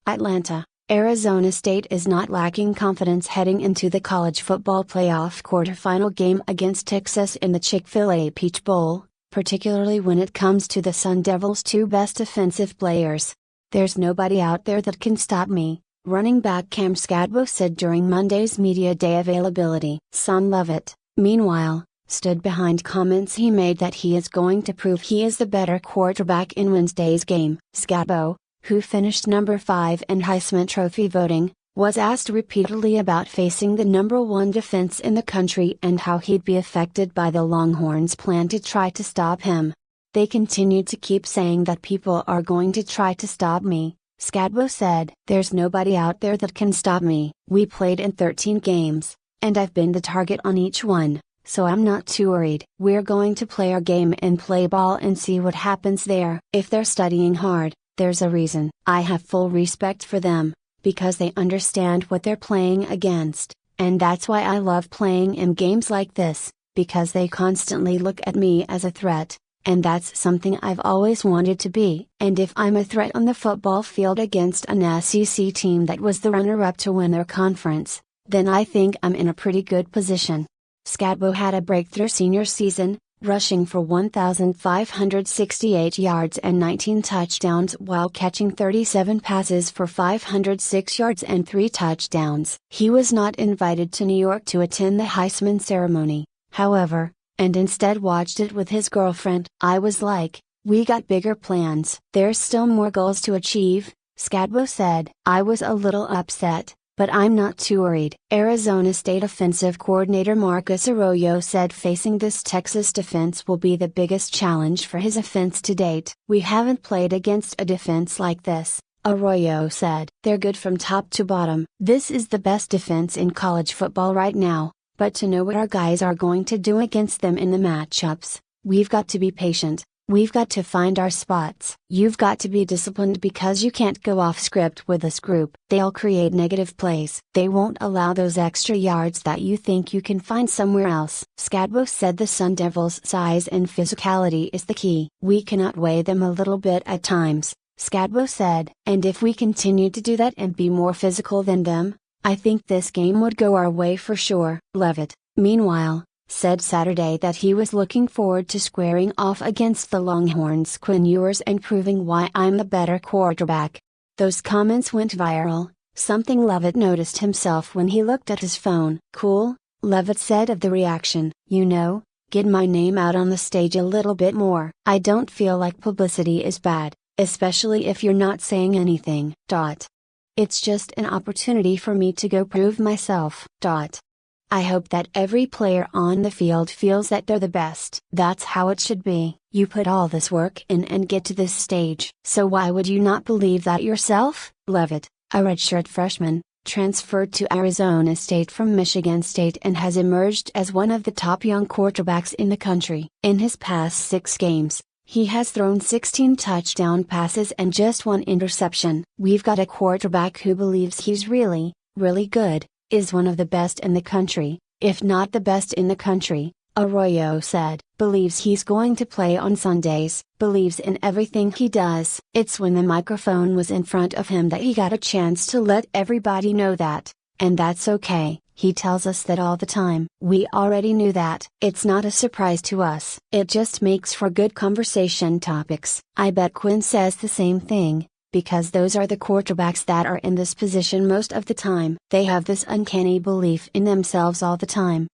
Atlanta, Arizona State is not lacking confidence heading into the college football playoff quarterfinal game against Texas in the Chick-Fil-A Peach Bowl, particularly when it comes to the Sun Devils' two best offensive players. "There's nobody out there that can stop me," running back Cam Skattebo said during Monday's media day availability. Son Leavitt, meanwhile, stood behind comments he made that he is going to prove he is the better quarterback in Wednesday's game. Skattebo, who finished number 5 in Heisman Trophy voting, was asked repeatedly about facing the number 1 defense in the country and how he'd be affected by the Longhorns' plan to try to stop him. "They continued to keep saying that people are going to try to stop me," Skattebo said. "There's nobody out there that can stop me. We played in 13 games, and I've been the target on each one, so I'm not too worried. We're going to play our game and play ball and see what happens there. If they're studying hard, there's a reason. I have full respect for them, because they understand what they're playing against, and that's why I love playing in games like this, because they constantly look at me as a threat, and that's something I've always wanted to be. And if I'm a threat on the football field against an SEC team that was the runner-up to win their conference, then I think I'm in a pretty good position." Skattebo had a breakthrough senior season, rushing for 1,568 yards and 19 touchdowns while catching 37 passes for 506 yards and 3 touchdowns. He was not invited to New York to attend the Heisman ceremony, however, and instead watched it with his girlfriend. "I was like, we got bigger plans. There's still more goals to achieve," Skattebo said. "I was a little upset, but I'm not too worried." Arizona State offensive coordinator Marcus Arroyo said facing this Texas defense will be the biggest challenge for his offense to date. "We haven't played against a defense like this," Arroyo said. "They're good from top to bottom. This is the best defense in college football right now, but to know what our guys are going to do against them in the matchups, we've got to be patient. We've got to find our spots. You've got to be disciplined because you can't go off script with this group. They'll create negative plays. They won't allow those extra yards that you think you can find somewhere else." Skattebo said the Sun Devils' size and physicality is the key. "We can outweigh them a little bit at times," Skattebo said. "And if we continue to do that and be more physical than them, I think this game would go our way for sure." Leavitt, meanwhile, said Saturday that he was looking forward to squaring off against the Longhorns' Quinn Ewers and proving why I'm the better quarterback. Those comments went viral, something Leavitt noticed himself when he looked at his phone. "Cool," Leavitt said of the reaction. "You know, get my name out on the stage a little bit more. I don't feel like publicity is bad, especially if you're not saying anything. It's just an opportunity for me to go prove myself. I hope that every player on the field feels that they're the best. That's how it should be. You put all this work in and get to this stage. So why would you not believe that yourself?" Leavitt, a redshirt freshman, transferred to Arizona State from Michigan State and has emerged as one of the top young quarterbacks in the country. In his past 6 games, he has thrown 16 touchdown passes and just 1 interception. "We've got a quarterback who believes he's really, really good, is one of the best in the country, if not the best in the country," Arroyo said. "Believes he's going to play on Sundays, believes in everything he does." It's when the microphone was in front of him that he got a chance to let everybody know that, and that's okay. He tells us that all the time. We already knew that. It's not a surprise to us. It just makes for good conversation topics. I bet Quinn says the same thing, because those are the quarterbacks that are in this position most of the time. They have this uncanny belief in themselves all the time.